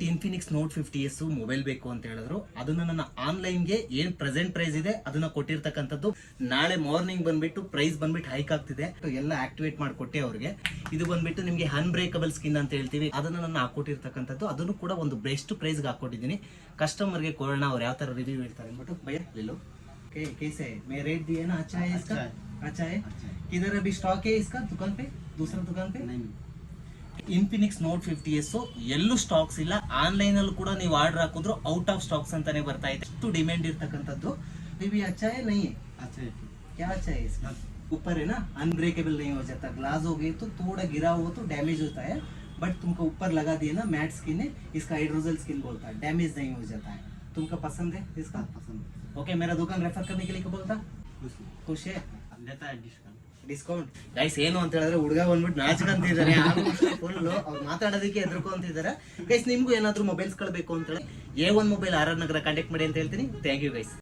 Infinix note 50s mobile ಬೇಕು ಅಂತ ಹೇಳಿದ್ರು. ಅದನ್ನ ನನ್ನ ಆನ್ಲೈನ್ಗೆ ಏನ್ ಪ್ರೆಸೆಂಟ್ ಪ್ರೈಸ್ ಇದೆ ಅದನ್ನ ಕೊಟ್ಟಿರ್ತಕ್ಕಂಥದ್ದು. ನಾಳೆ ಮಾರ್ನಿಂಗ್ ಬಂದ್ಬಿಟ್ಟು ಪ್ರೈಸ್ ಬಂದ್ಬಿಟ್ಟು ಹೈಕ್ ಆಗ್ತಿದೆ, ಎಲ್ಲ ಆಕ್ಟಿವೇಟ್ ಮಾಡಿಕೊಟ್ಟೆ ಅವ್ರಿಗೆ. ಇದು ಬಂದ್ಬಿಟ್ಟು ನಿಮಗೆ ಅನ್ಬ್ರೇಕಬಲ್ ಸ್ಕಿನ್ ಅಂತ ಹೇಳ್ತೀವಿ, ಅದನ್ನ ನಾನು ಹಾಕೊಟ್ಟಿರ್ತಕ್ಕಂಥದ್ದು. ಅದನ್ನು ಕೂಡ ಒಂದು ಬೆಸ್ಟ್ ಪ್ರೈಸ್ಗೆ ಹಾಕೊಟ್ಟಿದ್ದೀನಿ. ಕಸ್ಟಮರ್ಗೆ ಕೊಡೋಣ ಅವ್ರು ಯಾವ ತರ ರಿವ್ಯೂ ಹೇಳ್ತಾರೆ ಅಂದ್ಬಿಟ್ಟು. ಭಯ ಲಿಲ್ಲೋ कैसे मैं रेट दिए ना, अच्छा है इसका, अच्छा है. किधर अभी स्टॉक है इसका दुकान पे, दूसरा दुकान पे नहीं. ಇನ್ಫಿನಿಕ್ಸ್ ನೋಟ್ 50s ಎಲ್ಲೂ ಸ್ಟಾಕ್ಸ್ ಇಲ್ಲ. ಆನ್ಲೈನ್ ಅಲ್ಲಿ ಕೂಡ ನೀವು ಆರ್ಡರ್ ಹಾಕಿದ್ರು ಔಟ್ ಆಫ್ ಸ್ಟಾಕ್ಸ್ ಅಂತಾನೆ ಬರ್ತಾ ಇದೆ. ಅಷ್ಟು ಡಿಮ್ಯಾಂಡ್ ಇರ್ತಕ್ಕಂಥದ್ದು. भी अच्छा है नहीं है, अच्छा है. क्या अच्छा है इसका, ऊपर है ना अनब्रेकेबल नहीं हो जाता. ग्लास हो गई तो थोड़ा गिरा हुआ तो डैमेज होता है, बट तुमको ऊपर लगा दिए ना मैट स्किन है, इसका हाइड्रोजल स्किन बोलता है, डैमेज नहीं हो जाता है. तुमको पसंद है इसका? पसंद. ओके, मेरा दुकान रेफर करने के लिए क्या बोलता? खुश है, देता है ಡಿಸ್ಕೌಂಟ್. ಗೈಸ್ ಏನು ಅಂತ ಹೇಳಿದ್ರೆ ಹುಡುಗ ಬಂದ್ಬಿಟ್ಟು ನಾಚ್ಕೊಂತಿದ್ದಾರೆ, ಫುಲ್ ಅವ್ರು ಮಾತಾಡೋದಕ್ಕೆ ಎದುರ್ಕೊಂತಿದ್ದಾರೆ. ಗೈಸ್ ನಿಮ್ಗೂ ಏನಾದ್ರು ಮೊಬೈಲ್ಸ್ ಬೇಕು ಅಂತ ಹೇಳಿ A1 ಮೊಬೈಲ್ RR ನಗರ ಕಾಂಟ್ಯಾಕ್ಟ್ ಮಾಡಿ ಅಂತ ಹೇಳ್ತೀನಿ. Thank you guys.